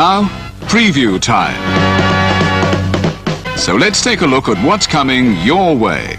Now, preview time. So let's take a look at what's coming your way.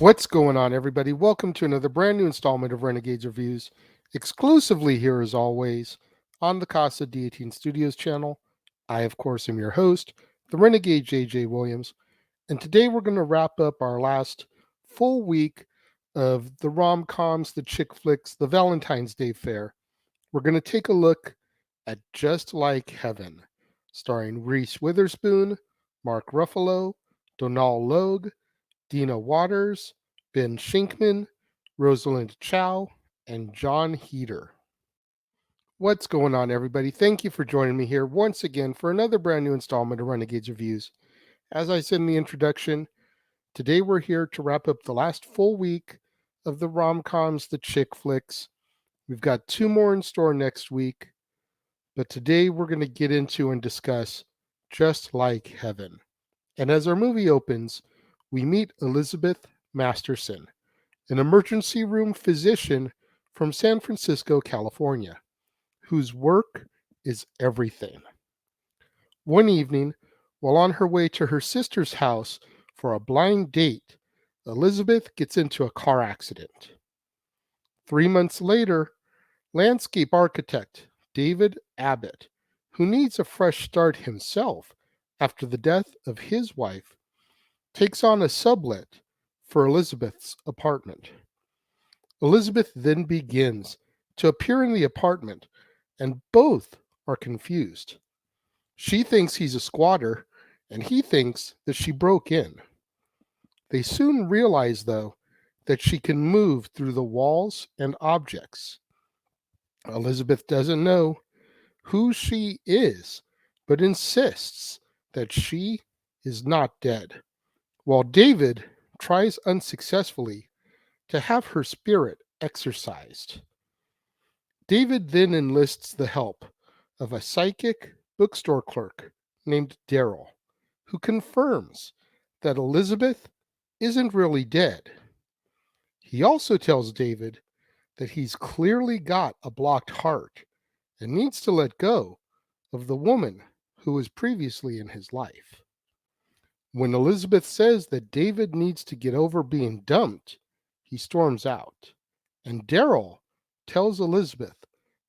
What's going on, everybody? Welcome to another brand new installment of Renegades Reviews, exclusively here as always on the Casa D18 Studios channel. I, of course, am your host, the Renegade JJ Williams, and today we're going to wrap up our last full week of the rom-coms, the chick flicks, the Valentine's Day fare. We're going to take a look at Just Like Heaven, starring Reese Witherspoon, Mark Ruffalo, Donal Logue, Dina Waters, Ben Shinkman, Rosalind Chow, and Jon Heder. What's going on, everybody? Thank you for joining me here once again for another brand new installment of Renegades Reviews. As I said in the introduction, today we're here to wrap up the last full week of the rom-coms, the chick flicks. We've got two more in store next week, but today we're going to get into and discuss Just Like Heaven. And as our movie opens, we meet Elizabeth Masterson, an emergency room physician from San Francisco, California, whose work is everything. One evening, while on her way to her sister's house for a blind date, Elizabeth gets into a car accident. 3 months later, landscape architect David Abbott, who needs a fresh start himself after the death of his wife, takes on a sublet for Elizabeth's apartment. Elizabeth then begins to appear in the apartment, and both are confused. She thinks he's a squatter, and he thinks that she broke in. They soon realize, though, that she can move through the walls and objects. Elizabeth doesn't know who she is, but insists that she is not dead, while David tries unsuccessfully to have her spirit exorcised. David then enlists the help of a psychic bookstore clerk named Daryl, who confirms that Elizabeth isn't really dead. He also tells David that he's clearly got a blocked heart and needs to let go of the woman who was previously in his life. When Elizabeth says that David needs to get over being dumped, he storms out, and Daryl tells Elizabeth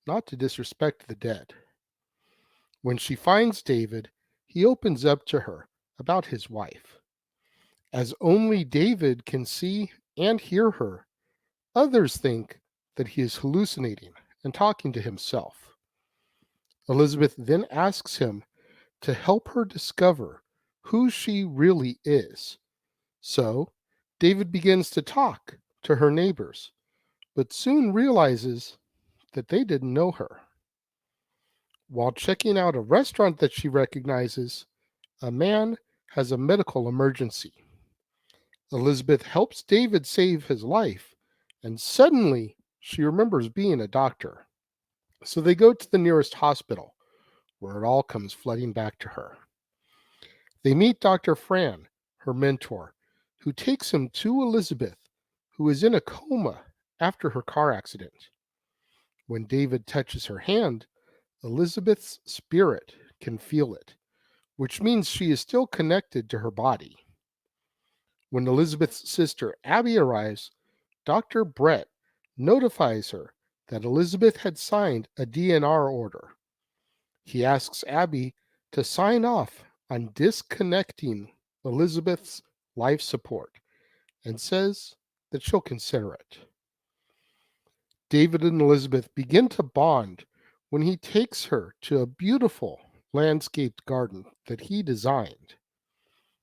not to disrespect the dead. When she finds David, he opens up to her about his wife. As only David can see and hear her, others think that he is hallucinating and talking to himself. Elizabeth then asks him to help her discover who she really is. So, David begins to talk to her neighbors, but soon realizes that they didn't know her. While checking out a restaurant that she recognizes, a man has a medical emergency. Elizabeth helps David save his life, and suddenly she remembers being a doctor. So they go to the nearest hospital, where it all comes flooding back to her. They meet Dr. Fran, her mentor, who takes him to Elizabeth, who is in a coma after her car accident. When David touches her hand, Elizabeth's spirit can feel it, which means she is still connected to her body. When Elizabeth's sister Abby arrives, Dr. Brett notifies her that Elizabeth had signed a DNR order. He asks Abby to sign off on disconnecting Elizabeth's life support and says that she'll consider it. David and Elizabeth begin to bond when he takes her to a beautiful landscaped garden that he designed.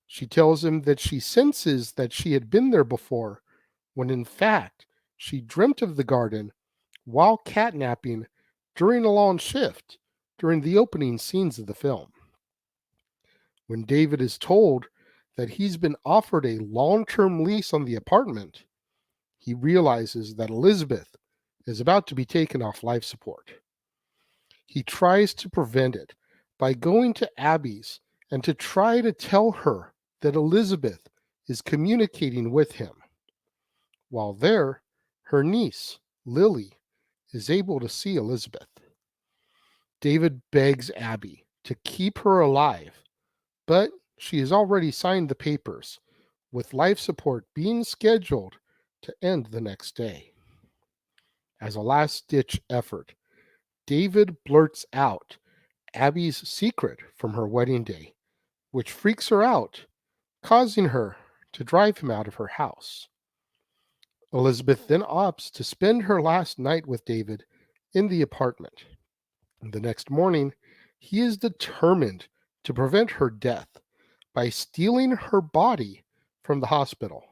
She tells him that she senses that she had been there before, when in fact she dreamt of the garden while catnapping during a long shift during the opening scenes of the film. When David is told that he's been offered a long-term lease on the apartment, he realizes that Elizabeth is about to be taken off life support. He tries to prevent it by going to Abby's and to try to tell her that Elizabeth is communicating with him. While there, her niece, Lily, is able to see Elizabeth. David begs Abby to keep her alive, but she has already signed the papers, with life support being scheduled to end the next day. As a last-ditch effort, David blurts out Abby's secret from her wedding day, which freaks her out, causing her to drive him out of her house. Elizabeth then opts to spend her last night with David in the apartment. The next morning, he is determined to prevent her death by stealing her body from the hospital.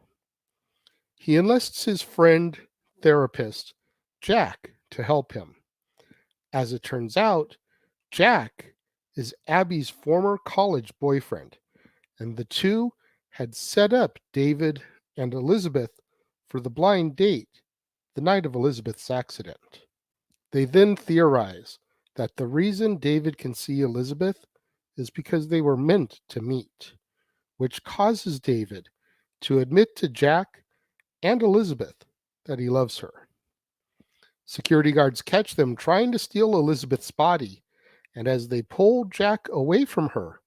He enlists his friend therapist, Jack, to help him. As it turns out, Jack is Abby's former college boyfriend, and the two had set up David and Elizabeth for the blind date the night of Elizabeth's accident. They then theorize that the reason David can see Elizabeth is because they were meant to meet, which causes David to admit to Jack and Elizabeth that he loves her. Security guards catch them trying to steal Elizabeth's body, and as they pull Jack away from her,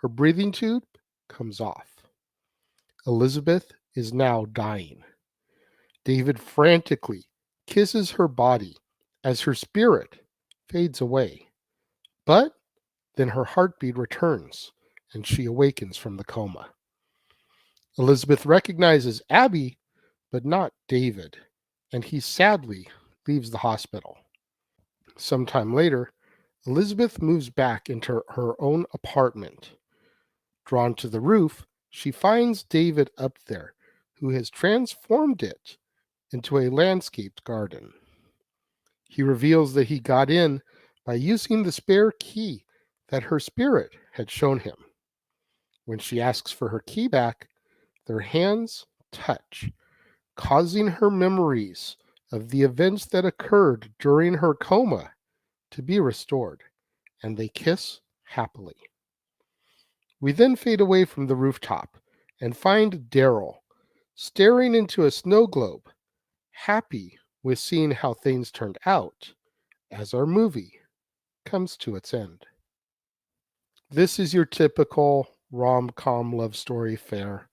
her breathing tube comes off. Elizabeth is now dying. David frantically kisses her body as her spirit fades away. But then her heartbeat returns and she awakens from the coma. Elizabeth recognizes Abby, but not David, and he sadly leaves the hospital. Sometime later, Elizabeth moves back into her own apartment. Drawn to the roof, she finds David up there, who has transformed it into a landscaped garden. He reveals that he got in by using the spare key that her spirit had shown him. When she asks for her key back, their hands touch, causing her memories of the events that occurred during her coma to be restored, and they kiss happily. We then fade away from the rooftop and find Daryl staring into a snow globe, happy with seeing how things turned out as our movie comes to its end. This is your typical rom-com love story fare.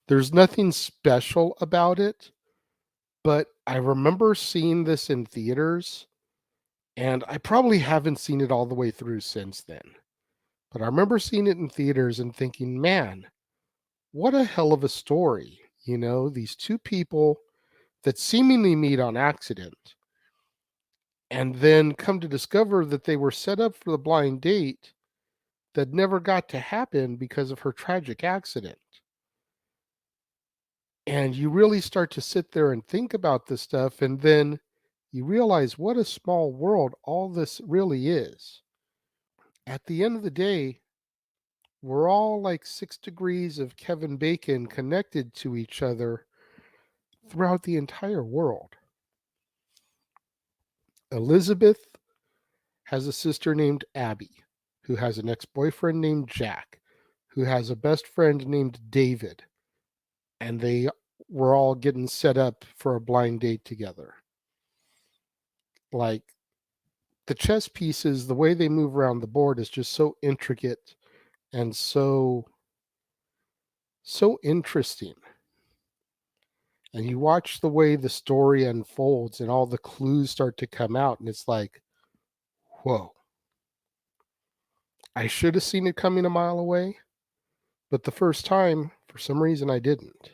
There's nothing special about it, but I remember seeing this in theaters, and I probably haven't seen it all the way through since then. But I remember seeing it in theaters and thinking, man, what a hell of a story. You know, these two people that seemingly meet on accident and then come to discover that they were set up for the blind date that never got to happen because of her tragic accident. And you really start to sit there and think about this stuff, and then you realize what a small world all this really is. At the end of the day, we're all like 6 degrees of Kevin Bacon connected to each other throughout the entire world. Elizabeth has a sister named Abby, who has an ex-boyfriend named Jack, who has a best friend named David, and they were all getting set up for a blind date together. Like, the chess pieces, the way they move around the board is just so intricate and so interesting. And you watch the way the story unfolds and all the clues start to come out, and it's like, whoa. I should have seen it coming a mile away, but the first time, for some reason, I didn't.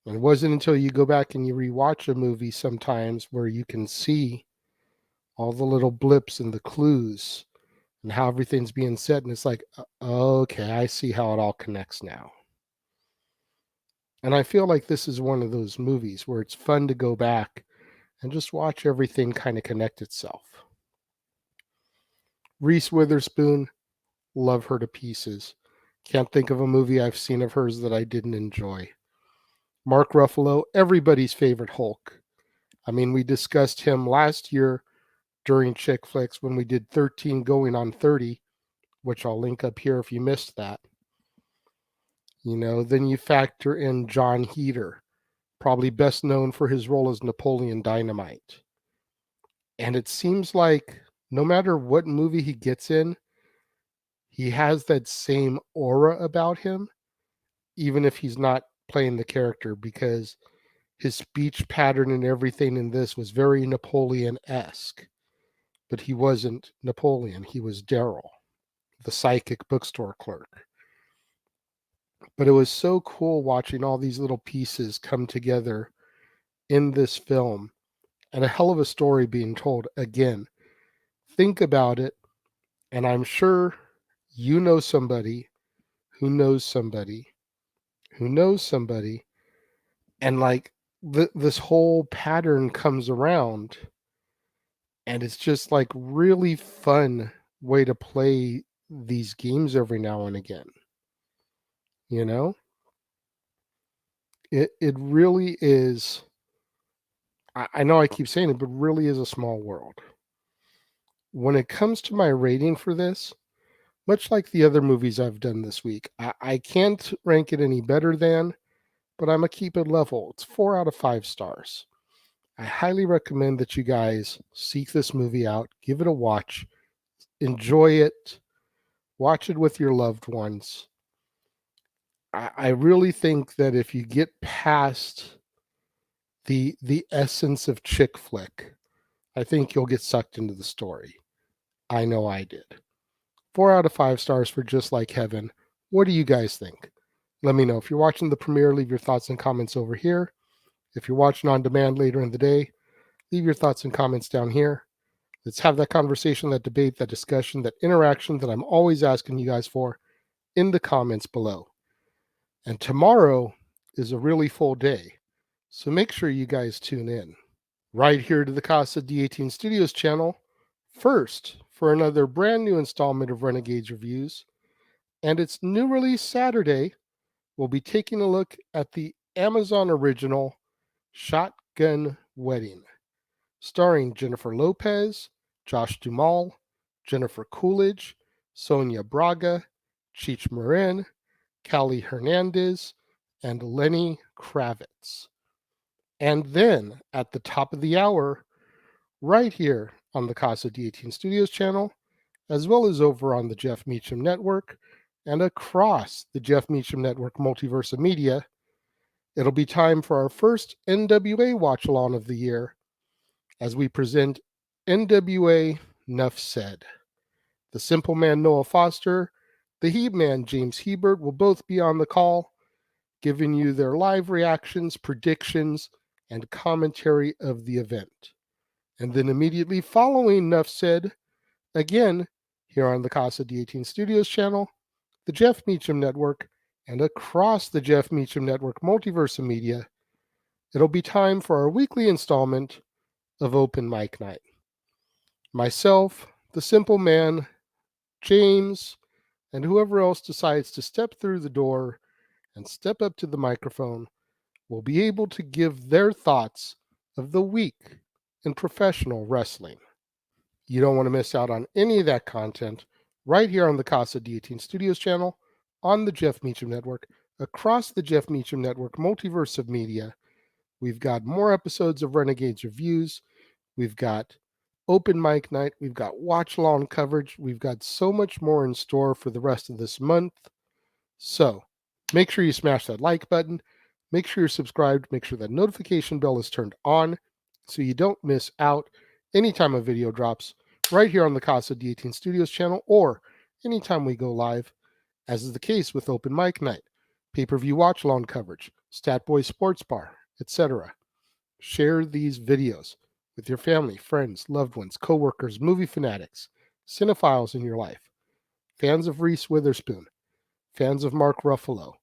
And it wasn't until you go back and you rewatch a movie sometimes where you can see all the little blips and the clues and how everything's being set, and it's like, okay, I see how it all connects now. And I feel like this is one of those movies where it's fun to go back and just watch everything kind of connect itself. Reese Witherspoon, love her to pieces. Can't think of a movie I've seen of hers that I didn't enjoy. Mark Ruffalo, everybody's favorite Hulk. I mean, we discussed him last year during Chick Flix when we did 13 going on 30, which I'll link up here if you missed that. You know, then you factor in Jon Heder, probably best known for his role as Napoleon Dynamite. And it seems like no matter what movie he gets in, he has that same aura about him. even if he's not playing the character, because his speech pattern and everything in this was very Napoleon-esque. But he wasn't Napoleon. He was Daryl, the psychic bookstore clerk. But it was so cool watching all these little pieces come together in this film, and a hell of a story being told. Again, think about it, and I'm sure you know somebody who knows somebody who knows somebody, and like this whole pattern comes around, and it's just like really fun way to play these games every now and again. You know, it really is. I know I keep saying it, but really is a small world. When it comes to my rating for this, much like the other movies I've done this week, I can't rank it any better than, but I'm going to keep it level. It's 4 out of 5 stars. I highly recommend that you guys seek this movie out, give it a watch, enjoy it, watch it with your loved ones. I really think that if you get past the essence of Chick Flick, I think you'll get sucked into the story. I know I did. 4 out of 5 stars for Just Like Heaven. What do you guys think? Let me know. If you're watching the premiere, leave your thoughts and comments over here. If you're watching on demand later in the day, leave your thoughts and comments down here. Let's have that conversation, that debate, that discussion, that interaction that I'm always asking you guys for in the comments below. And tomorrow is a really full day, so make sure you guys tune in right here to the Casa D18 Studios channel first for another brand new installment of Renegades Reviews. And it's new release Saturday. We'll be taking a look at the Amazon original Shotgun Wedding, starring Jennifer Lopez, Josh Duhamel, Jennifer Coolidge, Sonia Braga, Cheech Marin, Callie Hernandez, and Lenny Kravitz. And then at the top of the hour, right here on the Casa D18 Studios channel, as well as over on the Jeff Meacham Network and across the Jeff Meacham Network multiverse of media, it'll be time for our first NWA watch-along of the year as we present NWA Nuff Said. The Simple Man Noah Foster, the Heat Man James Hebert will both be on the call, giving you their live reactions, predictions, and commentary of the event. And then immediately following Nuff Said, again, here on the Casa D18 Studios channel, the Jeff Meacham Network, and across the Jeff Meacham Network multiverse of media, it'll be time for our weekly installment of Open Mic Night. Myself, the Simple Man, James, and whoever else decides to step through the door and step up to the microphone will be able to give their thoughts of the week in professional wrestling. You don't want to miss out on any of that content right here on the Casa D18 Studios channel, on the Jeff Meacham Network, across the Jeff Meacham Network multiverse of media. We've got more episodes of Renegades Reviews. We've got Open Mic Night. We've got watch-along coverage. We've got so much more in store for the rest of this month. So make sure you smash that like button. Make sure you're subscribed. Make sure that notification bell is turned on so you don't miss out anytime a video drops right here on the Casa D18 Studios channel, or anytime we go live, as is the case with Open Mic Night, pay-per-view watch-along coverage, Stat Boy Sports Bar, etc. Share these videos with your family, friends, loved ones, coworkers, movie fanatics, cinephiles in your life, fans of Reese Witherspoon, fans of Mark Ruffalo,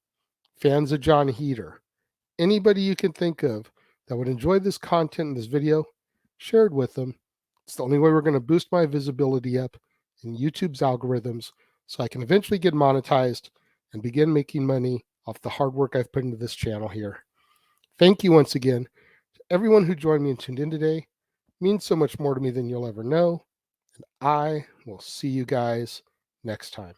fans of Jon Heder, anybody you can think of that would enjoy this content in this video, share it with them. It's the only way we're going to boost my visibility up in YouTube's algorithms so I can eventually get monetized and begin making money off the hard work I've put into this channel here. Thank you once again to everyone who joined me and tuned in today. It means so much more to me than you'll ever know. And I will see you guys next time.